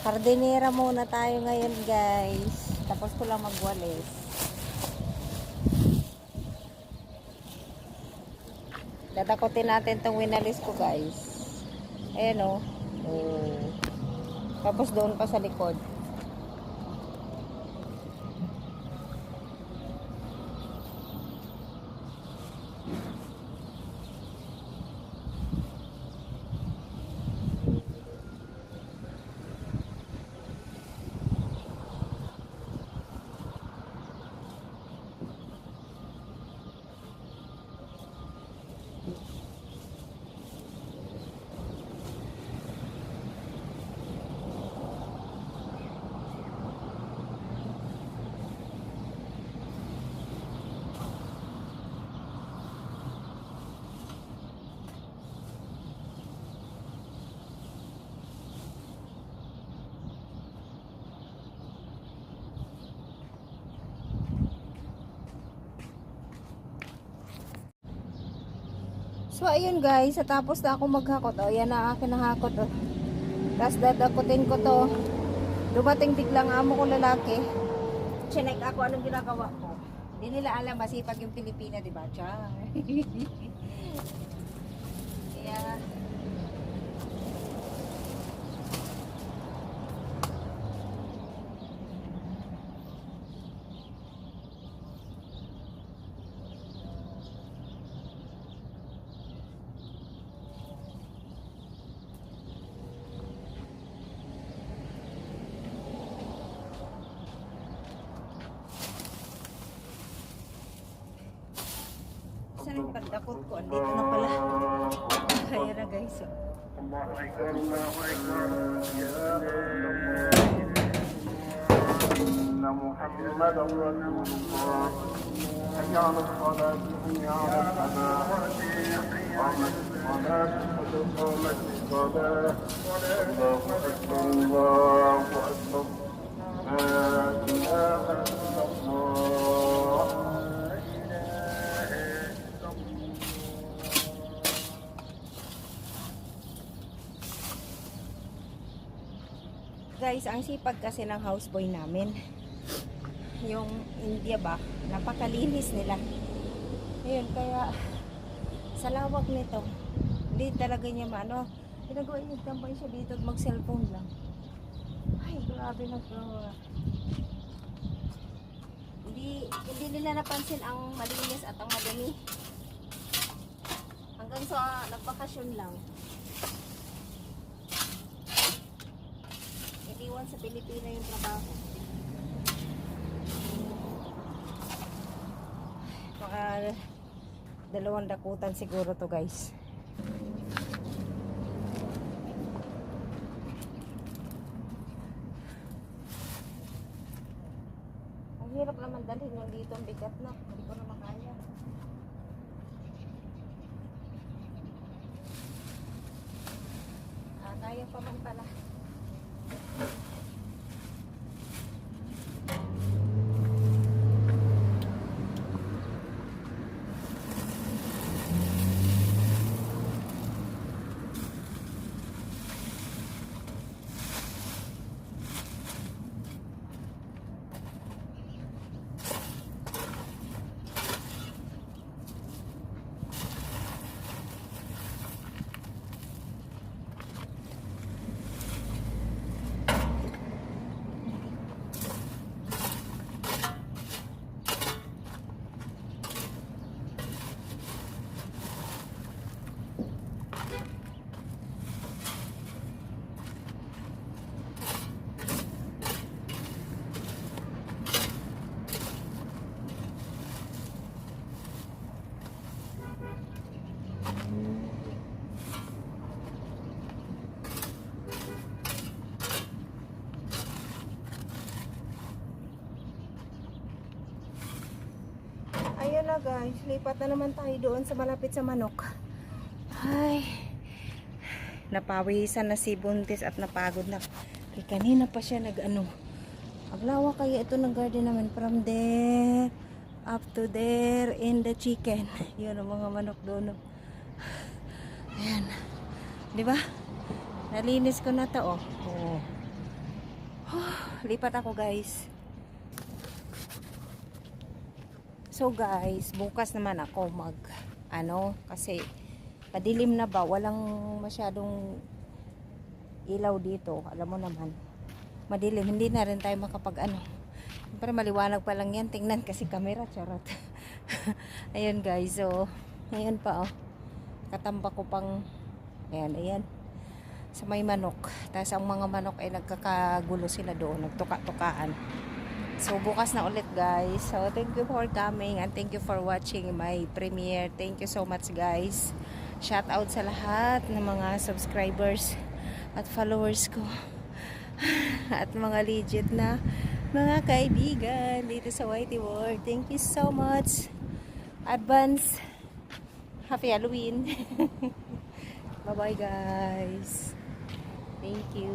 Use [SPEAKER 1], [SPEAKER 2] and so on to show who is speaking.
[SPEAKER 1] Hardinera muna tayo ngayon guys. Tapos ko lang magwalis. Dadakutin natin tong winalis ko guys. Ayan o. Oh. Tapos doon pa sa likod. So ayun guys, tapos na ako maghakot. O yan na akin ang hakot. O. Tapos dadakutin ko to. Dumating biglang amo ko lalaki. Chinek ako anong ginagawa ko. Hindi nila alam masipag yung Pilipina, diba? Char. Kaya saan yung pagdakot ko? Andito na pala. Kaya na guys.
[SPEAKER 2] Allahu Akbar, Allahu Akbar. Inna Muhammadan Rasulullah. Hayya 'ala as-salat, hayya 'ala al-falah. Qamat as-salat, qad qamat as-salah. Allahu Akbar, Allahu Akbar. La ilaha illallah.
[SPEAKER 1] Guys, ang sipag kasi ng houseboy namin. Yung India ba, napakalinis nila. Ayun, kaya sa lawak nito, hindi talaga niya maano. Ginagawa niya, tambay siya dito at mag-cellphone lang. Ay, grabe na bro. Hindi nila napansin ang malinis at ang madumi. Hanggang sa nagbakasyon lang. Iwan sa Pilipina yung trabaho. Baka 2 dakutan siguro to guys. Ang hirap naman dalhin yung dito ang bigat na. Hindi ko na makaya. Kaya pa man pala. Ayun na guys, lipat na naman tayo doon sa malapit sa manok. Ay, napawisan na si Buntis at napagod na. Kaya kanina pa siya nag-ano. Aglawa kaya ito ng garden naman from there up to there in the chicken. Yun ang mga manok doon. Ayan. Di ba? Nalinis ko na to, oh. Oh. Lipat ako guys. So guys, bukas naman ako kasi padilim na ba, walang masyadong ilaw dito, alam mo naman, madilim, hindi na rin tayo pero maliwanag pa lang yan, tingnan kasi camera, charot. Ayun guys, so ngayon pa katamba ko pang ayan sa may manok, tapos ang mga manok ay nagkakagulo sila doon, nagtuka-tukaan. So bukas na ulit guys. So thank you for coming and thank you for watching my premiere. Thank you so much guys. Shout out sa lahat ng mga subscribers at followers ko. At mga legit na mga kaibigan dito sa Whitey World. Thank you so much. Advance Happy Halloween. Bye bye guys. Thank you.